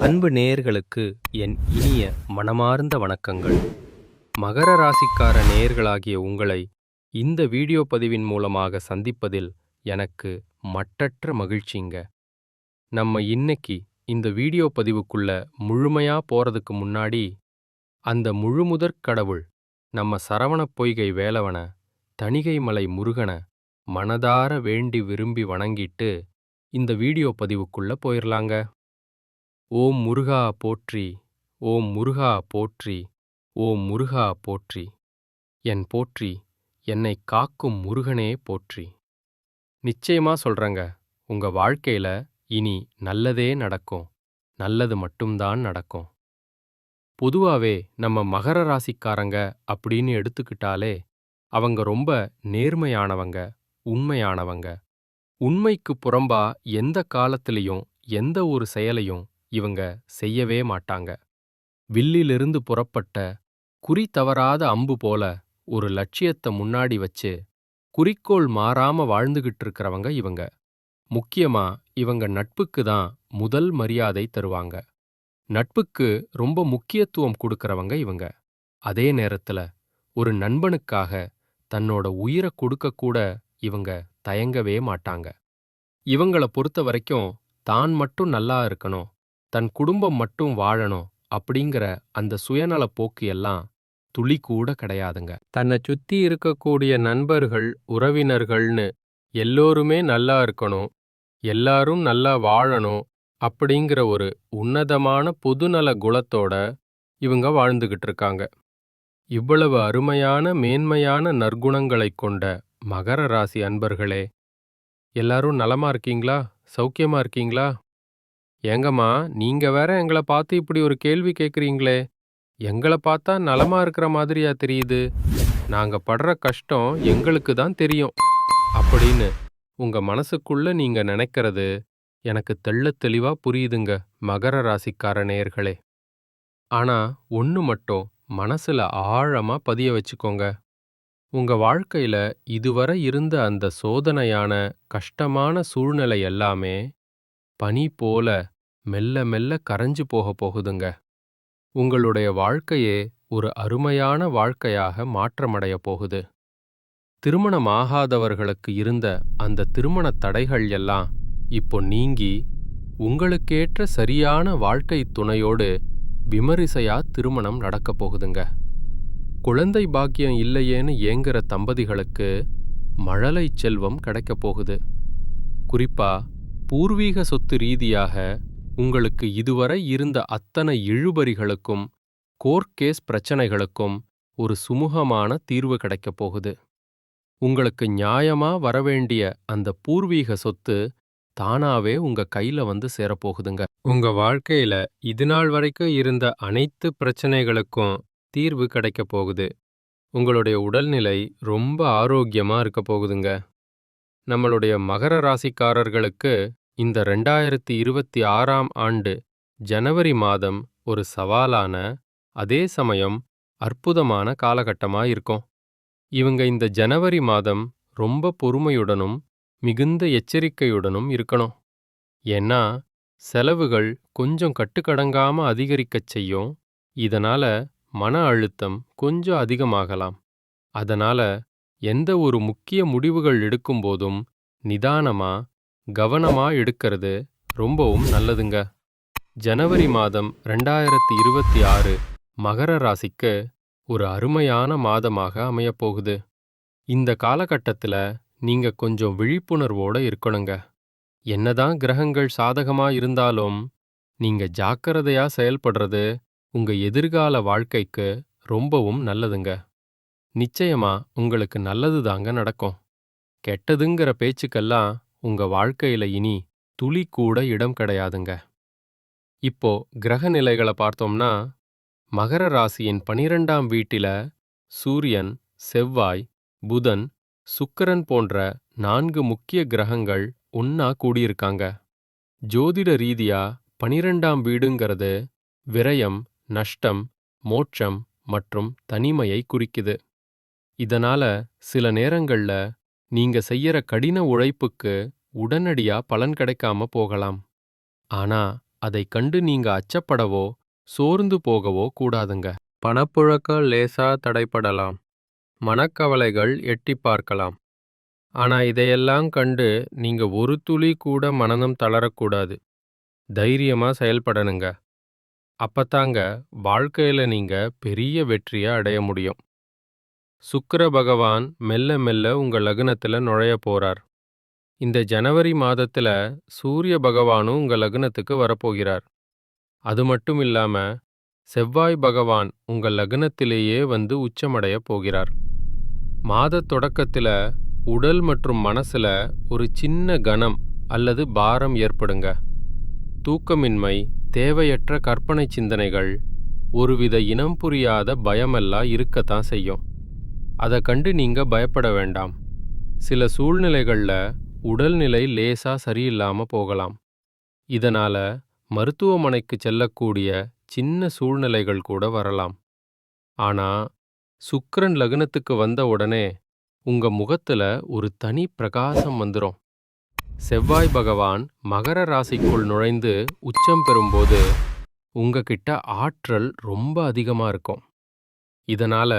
அன்பு நேயர்களுக்கு என் இனிய மனமார்ந்த வணக்கங்கள். மகர ராசிக்கார நேயர்களாகிய உங்களை இந்த வீடியோ பதிவின் மூலமாக சந்திப்பதில் எனக்கு மட்டற்ற மகிழ்ச்சிங்க. நம்ம இன்னைக்கு இந்த வீடியோ பதிவுக்குள்ள முழுமையா போறதுக்கு முன்னாடி அந்த முழுமுதற் கடவுள் நம்ம சரவணப் பொய்கை வேலவன, தணிகைமலை முருகன மனதார வேண்டி விரும்பி வணங்கிட்டு இந்த வீடியோ பதிவுக்குள்ள போயிரலாங்க. ஓம் முருகா போற்றி, ஓம் முருகா போற்றி, ஓம் முருகா போற்றி. என் போற்றி, என்னை காக்கும் முருகனே போற்றி. நிச்சயமா சொல்றேங்க, உங்க வாழ்க்கையில இனி நல்லதே நடக்கும். நல்லது மட்டும்தான் நடக்கும். பொதுவாவே நம்ம மகர ராசிக்காரங்க அப்படின்னு எடுத்துக்கிட்டாலே அவங்க ரொம்ப நேர்மையானவங்க, உண்மையானவங்க. உண்மைக்கு புறம்பா எந்த காலத்திலையும் எந்த ஒரு செயலையும் இவங்க செய்யவே மாட்டாங்க. வில்லிலிருந்து புறப்பட்ட குறி தவறாத அம்பு போல ஒரு லட்சியத்தை முன்னாடி வச்சு குறிக்கோள் மாறாம வாழ்ந்துகிட்டு இருக்கிறவங்க இவங்க. முக்கியமா இவங்க நட்புக்கு தான் முதல் மரியாதை தருவாங்க. நட்புக்கு ரொம்ப முக்கியத்துவம் கொடுக்கறவங்க இவங்க. அதே நேரத்துல ஒரு நண்பனுக்காக தன்னோட உயிரை கொடுக்க கூட இவங்க தயங்கவே மாட்டாங்க. இவங்கள பொறுத்த வரைக்கும் தான் மட்டும் நல்லா இருக்கணும், தன் குடும்பம் மட்டும் வாழணும் அப்படிங்கிற அந்த சுயநல போக்கு எல்லாம் துளி கூட கிடையாதுங்க. தன்னை சுத்தி இருக்கக்கூடிய நண்பர்கள், உறவினர்கள்னு எல்லோருமே நல்லா இருக்கணும், எல்லாரும் நல்லா வாழணும் அப்படிங்கிற ஒரு உன்னதமான பொதுநல குணத்தோட இவங்க வாழ்ந்துகிட்டு இருக்காங்க. இவ்வளவு அருமையான மேன்மையான நற்குணங்களைக் கொண்ட மகர ராசி அன்பர்களே, எல்லாரும் நலமா இருக்கீங்களா? சௌக்கியமா இருக்கீங்களா? ஏங்கம்மா, நீங்க வேற எங்களை பார்த்து இப்படி ஒரு கேள்வி கேட்குறீங்களே, எங்களை பார்த்தா நலமா இருக்கிற மாதிரியா தெரியுது? நாங்க படுற கஷ்டம் எங்களுக்கு தான் தெரியும் அப்படின்னு உங்க மனசுக்குள்ள நீங்க நினைக்கிறது எனக்கு தெள்ளத் தெளிவா புரியுதுங்க, மகர ராசிக்கார நேயர்களே. ஆனா ஒண்ணு மட்டும் மனசுல ஆழமா பதிய வச்சுக்கோங்க. உங்க வாழ்க்கையில இதுவரை இருந்த அந்த சோதனையான கஷ்டமான சூழ்நிலை எல்லாமே பனி போல மெல்ல மெல்ல கரைஞ்சு போக போகுதுங்க. உங்களுடைய வாழ்க்கையே ஒரு அருமையான வாழ்க்கையாக மாற்றமடைய போகுது. திருமணமாகாதவர்களுக்கு இருந்த அந்த திருமண தடைகள் எல்லாம் இப்போ நீங்கி உங்களுக்கேற்ற சரியான வாழ்க்கை துணையோடு விமரிசையா திருமணம் நடக்க போகுதுங்க. குழந்தை பாக்கியம் இல்லையேன்னு ஏங்குற தம்பதிகளுக்கு மழலை செல்வம் கிடைக்க போகுது. குறிப்பா பூர்வீக சொத்து ரீதியாக உங்களுக்கு இதுவரை இருந்த அத்தனை இழுபறிகளுக்கும் கோர்ட் கேஸ் பிரச்சனைகளுக்கும் ஒரு சுமூகமான தீர்வு கிடைக்கப் போகுது. உங்களுக்கு நியாயமா வரவேண்டிய அந்த பூர்வீக சொத்து தானாவே உங்க கையில வந்து சேரப்போகுதுங்க. உங்க வாழ்க்கையில இதுநாள் வரைக்கும் இருந்த அனைத்து பிரச்சனைகளுக்கும் தீர்வு கிடைக்க போகுது. உங்களுடைய உடல்நிலை ரொம்ப ஆரோக்கியமா இருக்க போகுதுங்க. நம்மளுடைய மகர ராசிக்காரர்களுக்கு இந்த 2026ஆம் ஆண்டு ஜனவரி மாதம் ஒரு சவாலான, அதே சமயம் அற்புதமான காலகட்டமா இருக்கும். இவங்க இந்த ஜனவரி மாதம் ரொம்ப பொறுமையுடனும் மிகுந்த எச்சரிக்கையுடனும் இருக்கணும். ஏன்னா செலவுகள் கொஞ்சம் கட்டுக்கடங்காம அதிகரிக்கச் செய்யும். இதனால மன அழுத்தம் கொஞ்சம் அதிகமாகலாம். அதனால எந்த ஒரு முக்கிய முடிவுகள் எடுக்கும்போதும் நிதானமா, கவனமா எடுக்கிறது ரொம்பவும் நல்லதுங்க. ஜனவரி மாதம் 2026 மகர ராசிக்கு ஒரு அருமையான மாதமாக அமையப்போகுது. இந்த காலகட்டத்துல நீங்க கொஞ்சம் விழிப்புணர்வோட இருக்கணுங்க. என்னதான் கிரகங்கள் சாதகமா இருந்தாலும் நீங்க ஜாக்கிரதையா செயல்படுறது உங்க எதிர்கால வாழ்க்கைக்கு ரொம்பவும் நல்லதுங்க. நிச்சயமா உங்களுக்கு நல்லதுதாங்க நடக்கும். கெட்டதுங்கிற பேச்சுக்கெல்லாம் உங்க வாழ்க்கையில இனி துளி கூட இடம் கிடையாதுங்க. இப்போ கிரக நிலைகளை பார்த்தோம்னா, மகர ராசியின் 12ஆம் வீட்டில சூரியன், செவ்வாய், புதன், சுக்கிரன் போன்ற 4 முக்கிய கிரகங்கள் ஒன்னா கூடியிருக்காங்க. ஜோதிட ரீதியா 12ஆம் வீடுங்கிறது விரயம், நஷ்டம், மோட்சம் மற்றும் தனிமையை குறிக்குது. இதனால சில நேரங்கள்ல நீங்க செய்யற கடின உழைப்புக்கு உடனடியா பலன் கிடைக்காம போகலாம். ஆனா அதைக் கண்டு நீங்க அச்சப்படவோ சோர்ந்து போகவோ கூடாதுங்க. பணப்புழக்கம் லேசா தடைப்படலாம், மனக்கவலைகள் எட்டி பார்க்கலாம். ஆனா இதையெல்லாம் கண்டு நீங்க ஒரு துளி கூட மனநம் தளரக்கூடாது. தைரியமா செயல்படணுங்க. அப்பத்தாங்க வாழ்க்கையில நீங்க பெரிய வெற்றிய அடைய முடியும். சுக்கிர பகவான் மெல்ல மெல்ல உங்க லக்னத்துல நுழைய போறார். இந்த ஜனவரி மாதத்துல சூரிய பகவானும் உங்க லக்னத்துக்கு வரப்போகிறார். அது மட்டும் இல்லாம செவ்வாய் பகவான் உங்க லக்னத்திலேயே வந்து உச்சமடைய போகிறார். மாத தொடக்கத்துல உடல் மற்றும் மனசுல ஒரு சின்ன கனம் அல்லது பாரம் ஏற்படுங்க. தூக்கமின்மை, தேவையற்ற கற்பனை சிந்தனைகள், ஒருவித இனம் புரியாத பயமெல்லாம் இருக்கத்தான் செய்யும். அதை கண்டு நீங்க பயப்பட வேண்டாம். சில சூழ்நிலைகள்ல உடல்நிலை லேசா சரியில்லாம போகலாம். இதனால மருத்துவமனைக்கு செல்லக்கூடிய சின்ன சூழ்நிலைகள் கூட வரலாம். ஆனா சுக்கிரன் லக்னத்துக்கு வந்த உடனே உங்க முகத்துல ஒரு தனி பிரகாசம் வந்துரும். செவ்வாய் பகவான் மகர ராசிக்குள் நுழைந்து உச்சம் பெறும்போது உங்ககிட்ட ஆற்றல் ரொம்ப அதிகமா இருக்கும். இதனால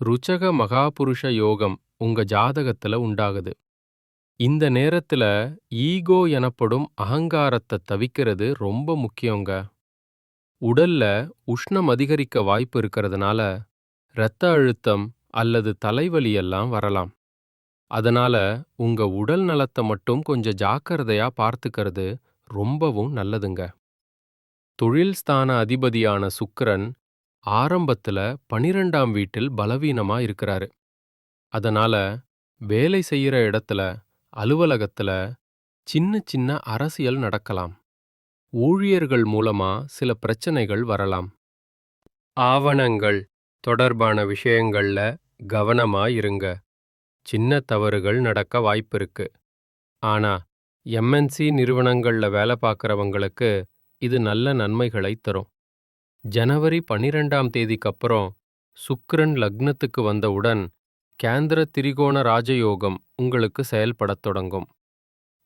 ருச்சக மகாபுருஷ யோகம் உங்க ஜாதகத்துல உண்டாகுது. இந்த நேரத்துல ஈகோ எனப்படும் அகங்காரத்தை தவிக்கிறது ரொம்ப முக்கியங்க. உடல்ல உஷ்ணம் அதிகரிக்க வாய்ப்பு இருக்கிறதுனால இரத்த அழுத்தம் அல்லது தலைவலி எல்லாம் வரலாம். அதனால உங்க உடல் நலத்தை மட்டும் கொஞ்சம் ஜாக்கிரதையா பார்த்துக்கிறது ரொம்பவும் நல்லதுங்க. தொழில் ஸ்தான அதிபதியான சுக்கிரன் ஆரம்பத்துல 12ஆம் வீட்டில் பலவீனமா இருக்கிறாரு. அதனால வேலை செய்யற இடத்துல, அலுவலகத்துல சின்ன சின்ன அரசியல் நடக்கலாம். ஊழியர்கள் மூலமா சில பிரச்சனைகள் வரலாம். ஆவணங்கள் தொடர்பான விஷயங்கள்ல கவனமா இருங்க. சின்ன தவறுகள் நடக்க வாய்ப்பிருக்கு. ஆனா எம்என்சி நிறுவனங்கள்ல வேலை பார்க்கறவங்களுக்கு இது நல்ல நன்மைகளை தரும். ஜனவரி 12ஆம் தேதிக்கு அப்புறம் சுக்கிரன் லக்னத்துக்கு வந்தவுடன் கேந்திர திரிகோண ராஜயோகம் உங்களுக்கு செயல்படத் தொடங்கும்.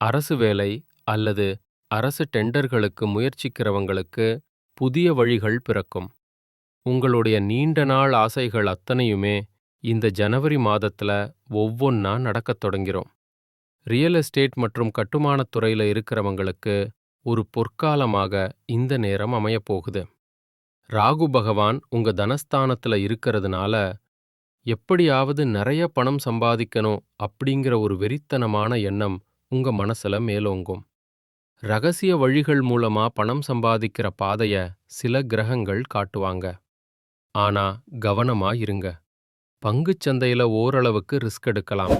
அரசு வேலை அல்லது அரசு டெண்டர்களுக்கு முயற்சிக்கிறவங்களுக்கு புதிய வழிகள் பிறக்கும். உங்களுடைய நீண்ட நாள் ஆசைகள் அத்தனையுமே இந்த ஜனவரி மாதத்துல ஒவ்வொன்னா நடக்கத் தொடங்கிரும். ரியல் எஸ்டேட் மற்றும் கட்டுமானத் துறையில இருக்கிறவங்களுக்கு ஒரு பொற்காலமாக இந்த நேரம் அமையப்போகுது. ராகு பகவான் உங்க தனஸ்தானத்துல இருக்கிறதுனால எப்படியாவது நிறைய பணம் சம்பாதிக்கணும் அப்படிங்கிற ஒரு வெறித்தனமான எண்ணம் உங்க மனசுல மேலோங்கும். ரகசிய வழிகள் மூலமா பணம் சம்பாதிக்கிற பாதைய சில கிரகங்கள் காட்டுவாங்க. ஆனா கவனமா இருங்க. பங்குச் சந்தையில ஓரளவுக்கு ரிஸ்க் எடுக்கலாம்.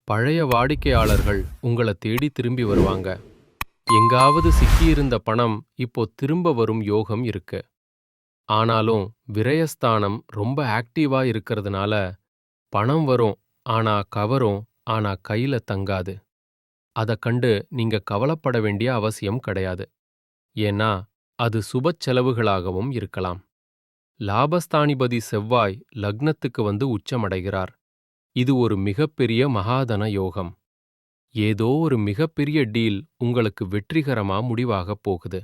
பழைய வாடிக்கையாளர்கள் உங்களை தேடி திரும்பி வருவாங்க. எங்காவது சிக்கியிருந்த பணம் இப்போ திரும்ப வரும் யோகம் இருக்கு. ஆனாலும் விரயஸ்தானம் ரொம்ப ஆக்டிவா இருக்கிறதுனால பணம் வரும், ஆனா கவரும், ஆனா கையில தங்காது. அதை கண்டு நீங்க கவலைப்பட வேண்டிய அவசியம் கிடையாது. ஏன்னா அது சுப செலவுகளாகவும் இருக்கலாம். லாபஸ்தானிபதி செவ்வாய் லக்னத்துக்கு வந்து உச்சமடைகிறார். இது ஒரு மிகப்பெரிய மகாதன யோகம். ஏதோ ஒரு மிகப்பெரிய டீல் உங்களுக்கு வெற்றிகரமா முடிவாகப் போகுது.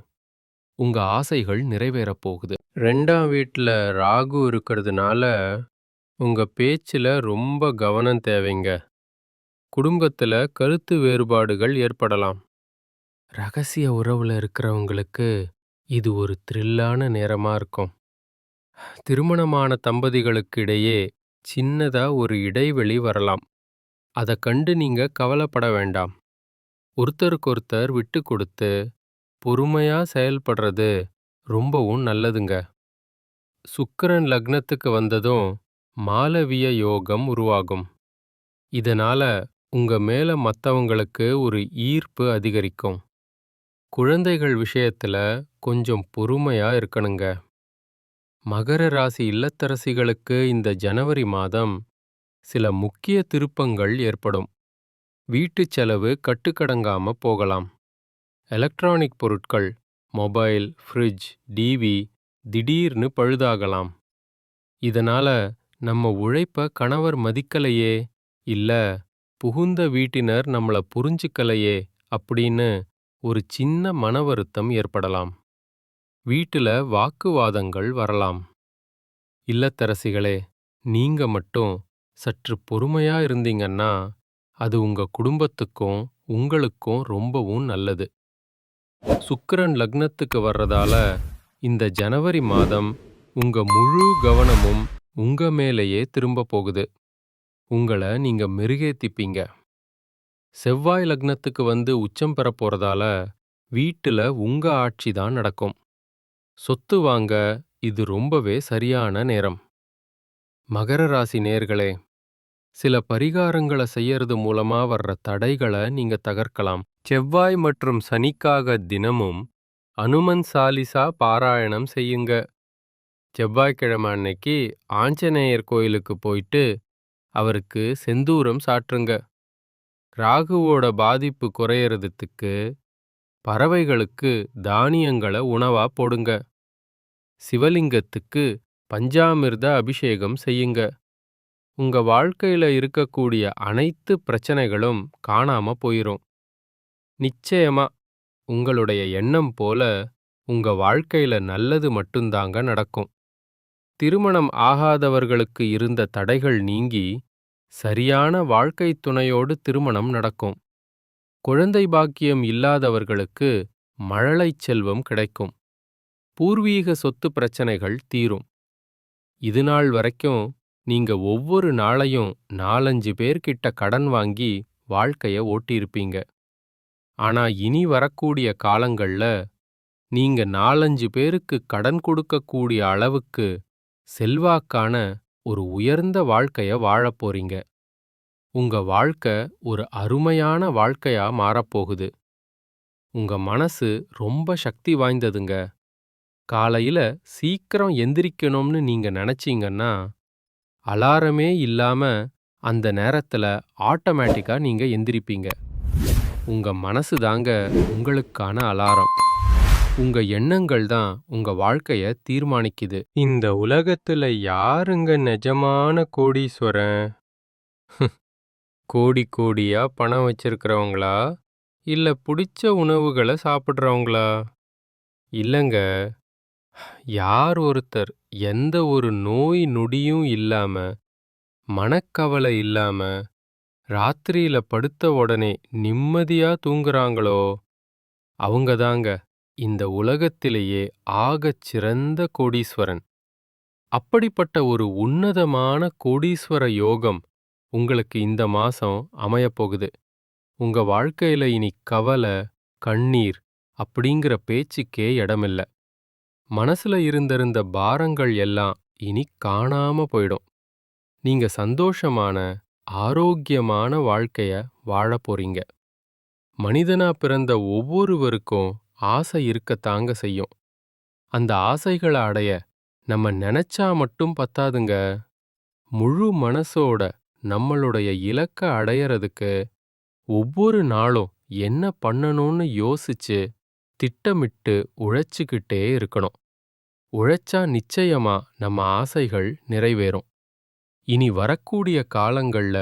உங்க ஆசைகள் நிறைவேறப் போகுது. 2ஆம் வீட்டுல ராகு இருக்கிறதுனால உங்க பேச்சுல ரொம்ப கவனம் தேவைங்க. குடும்பத்துல கருத்து வேறுபாடுகள் ஏற்படலாம். ரகசிய உறவுல இருக்கிறவங்களுக்கு இது ஒரு த்ரில்லான நேரமா இருக்கும். திருமணமான தம்பதிகளுக்கு இடையே சின்னதா ஒரு இடைவெளி வரலாம். அதை கண்டு நீங்க கவலைப்பட வேண்டாம். ஒருத்தருக்கொருத்தர் விட்டு கொடுத்து பொறுமையா செயல்படுறது ரொம்பவும் நல்லதுங்க. சுக்கிரன் லக்னத்துக்கு வந்ததும் மாலவிய யோகம் உருவாகும். இதனால உங்க மேல மத்தவங்களுக்கு ஒரு ஈர்ப்பு அதிகரிக்கும். குழந்தைகள் விஷயத்துல கொஞ்சம் பொறுமையா இருக்கணுங்க. மகர ராசி இல்லத்தரசிகளுக்கு இந்த ஜனவரி மாதம் சில முக்கிய திருப்பங்கள் ஏற்படும். வீட்டுச் செலவு கட்டுக்கடங்காம போகலாம். எலக்ட்ரானிக் பொருட்கள், மொபைல், ஃப்ரிட்ஜ், டிவி திடீர்னு பழுதாகலாம். இதனால நம்ம உழைப்ப கணவர் மதிக்கலையே, இல்ல புகுந்த வீட்டினர் நம்மள புரிஞ்சுக்கலையே அப்படின்னு ஒரு சின்ன மன வருத்தம் ஏற்படலாம். வீட்டுல வாக்குவாதங்கள் வரலாம். இல்லத்தரசிகளே, நீங்க மட்டும் சற்று பொறுமையா இருந்தீங்கன்னா, அது உங்க குடும்பத்துக்கும் உங்களுக்கும் ரொம்பவும் நல்லது. சுக்கிரன் லக்னத்துக்கு வர்றதால இந்த ஜனவரி மாதம் உங்க முழு கவனமும் உங்க மேலேயே திரும்ப போகுது. உங்கள நீங்க மெருகேத்திப்பீங்க. செவ்வாய் லக்னத்துக்கு வந்து உச்சம் பெறப் போறதால வீட்டுல உங்க ஆட்சி தான் நடக்கும். சொத்து வாங்க இது ரொம்பவே சரியான நேரம். மகர ராசி நேயர்களே, சில பரிகாரங்களை செய்யறது மூலமா வர்ற தடைகளை நீங்க தகர்க்கலாம். செவ்வாய் மற்றும் சனிக்காக தினமும் அனுமன் சாலிசா பாராயணம் செய்யுங்க. செவ்வாய்க்கிழமை அன்னைக்கு ஆஞ்சநேயர் கோயிலுக்கு போயிட்டு அவருக்கு செந்தூரம் சாற்றுங்க. ராகுவோட பாதிப்பு குறையறதுக்கு பறவைகளுக்கு தானியங்களை உணவா போடுங்க. சிவலிங்கத்துக்கு பஞ்சாமிர்த அபிஷேகம் செய்யுங்க. உங்க வாழ்க்கையில இருக்கக்கூடிய அனைத்து பிரச்சனைகளும் காணாம போயிரும். நிச்சயமா உங்களுடைய எண்ணம் போல உங்க வாழ்க்கையில நல்லது மட்டும்தாங்க நடக்கும். திருமணம் ஆகாதவர்களுக்கு இருந்த தடைகள் நீங்கி சரியான வாழ்க்கை துணையோடு திருமணம் நடக்கும். குழந்தை பாக்கியம் இல்லாதவர்களுக்கு மழலைச் செல்வம் கிடைக்கும். பூர்வீக சொத்து பிரச்சனைகள் தீரும். இதுநாள் வரைக்கும் நீங்க ஒவ்வொரு நாளையும் 4-5 பேர்கிட்ட கடன் வாங்கி வாழ்க்கைய ஓட்டியிருப்பீங்க. ஆனா இனி வரக்கூடிய காலங்கள்ல நீங்க 4-5 பேருக்கு கடன் கொடுக்கக்கூடிய அளவுக்கு செல்வாக்கான ஒரு உயர்ந்த வாழ்க்கைய வாழப் போறீங்க. உங்க வாழ்க்கை ஒரு அருமையான வாழ்க்கையா மாறப்போகுது. உங்க மனசு ரொம்ப சக்தி வாய்ந்ததுங்க. காலையில சீக்கிரம் எந்திரிக்கணும்னு நீங்க நினைச்சீங்கன்னா, அலாரமே இல்லாம அந்த நேரத்துல ஆட்டோமேட்டிக்கா நீங்க எந்திரிப்பீங்க. உங்க மனசு தாங்க உங்களுக்கான அலாரம். உங்க எண்ணங்கள் தான் உங்க வாழ்க்கைய தீர்மானிக்குது. இந்த உலகத்துல யாருங்க நிஜமான கோடீஸ்வரன்? கோடி கோடியா பணம் வச்சிருக்கிறவங்களா, இல்ல பிடிச்ச உணவுகளை சாப்பிடுறவங்களா? இல்லங்க, யார் ஒருத்தர் எந்த ஒரு நோய் நொடியும் இல்லாம, மனக்கவலை இல்லாம, ராத்திரியில படுத்த உடனே நிம்மதியா தூங்குறாங்களோ, அவங்க தாங்க இந்த உலகத்திலேயே ஆகச் சிறந்த கோடீஸ்வரன். அப்படிப்பட்ட ஒரு உன்னதமான கோடீஸ்வர யோகம் உங்களுக்கு இந்த மாசம் அமையப்போகுது. உங்க வாழ்க்கையில இனி கவலை, கண்ணீர் அப்படிங்கிற பேச்சுக்கே இடமில்ல. மனசுல இருந்திருந்த பாரங்கள் எல்லாம் இனி காணாம போயிடும். நீங்க சந்தோஷமான, ஆரோக்கியமான வாழ்க்கைய வாழப் போறீங்க. மனிதனா பிறந்த ஒவ்வொருவருக்கும் ஆசை இருக்கத்தாங்க செய்யும். அந்த ஆசைகளை அடைய நம்ம நினைச்சா மட்டும் பத்தாதுங்க. முழு மனசோட நம்மளுடைய இலக்க அடையறதுக்கு ஒவ்வொரு நாளும் என்ன பண்ணணும்னு யோசிச்சு திட்டமிட்டு உழைச்சுக்கிட்டே இருக்கணும். உழைச்சா நிச்சயமா நம்ம ஆசைகள் நிறைவேறும். இனி வரக்கூடிய காலங்கள்ல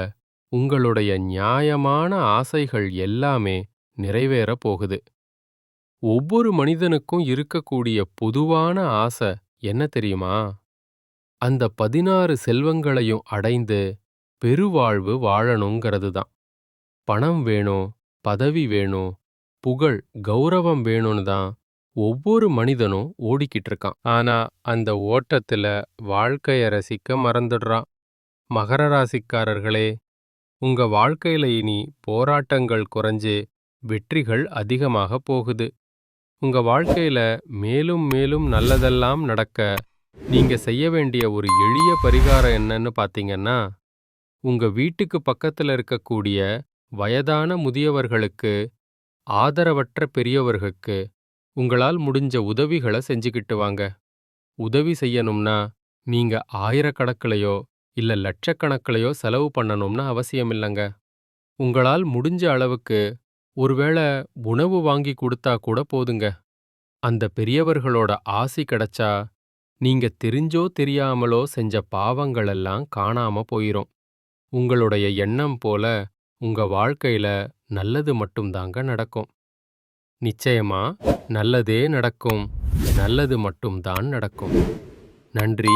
உங்களுடைய நியாயமான ஆசைகள் எல்லாமே நிறைவேறப் போகுது. ஒவ்வொரு மனிதனுக்கும் இருக்கக்கூடிய பொதுவான ஆசை என்ன தெரியுமா? அந்த 16 செல்வங்களையும் அடைந்து பெருவாழ்வு வாழணுங்கிறது தான். பணம் வேணும், பதவி வேணும், புகழ், கௌரவம் வேணும்னு தான் ஒவ்வொரு மனிதனும் ஓடிக்கிட்டு இருக்கான். ஆனா அந்த ஓட்டத்துல வாழ்க்கைய ரசிக்க மறந்துடுறான். மகர ராசிக்காரர்களே, உங்க வாழ்க்கையில இனி போராட்டங்கள் குறைஞ்சு வெற்றிகள் அதிகமாக போகுது. உங்க வாழ்க்கையில மேலும் மேலும் நல்லதெல்லாம் நடக்க நீங்க செய்ய வேண்டிய ஒரு எளிய பரிகாரம் என்னன்னு பாத்தீங்கன்னா, உங்க வீட்டுக்கு பக்கத்துல இருக்கக்கூடிய வயதான முதியவர்களுக்கு, ஆதரவற்ற பெரியவர்களுக்கு உங்களால் முடிஞ்ச உதவிகளை செஞ்சுக்கிட்டு வாங்க. உதவி செய்யணும்னா நீங்க ஆயிரக்கணக்கிலையோ இல்ல லட்சக்கணக்கிலையோ செலவு பண்ணணும்னு அவசியம் இல்லைங்க. உங்களால் முடிஞ்ச அளவுக்கு ஒருவேளை உணவு வாங்கி கொடுத்தா கூட போதுங்க. அந்த பெரியவர்களோட ஆசி கிடைச்சா நீங்க தெரிஞ்சோ தெரியாமலோ செஞ்ச பாவங்களெல்லாம் காணாம போயிரும். உங்களுடைய எண்ணம் போல உங்க வாழ்க்கையில நல்லது மட்டும்தாங்க நடக்கும். நிச்சயமா நல்லதே நடக்கும். நல்லது மட்டும்தான் நடக்கும். நன்றி.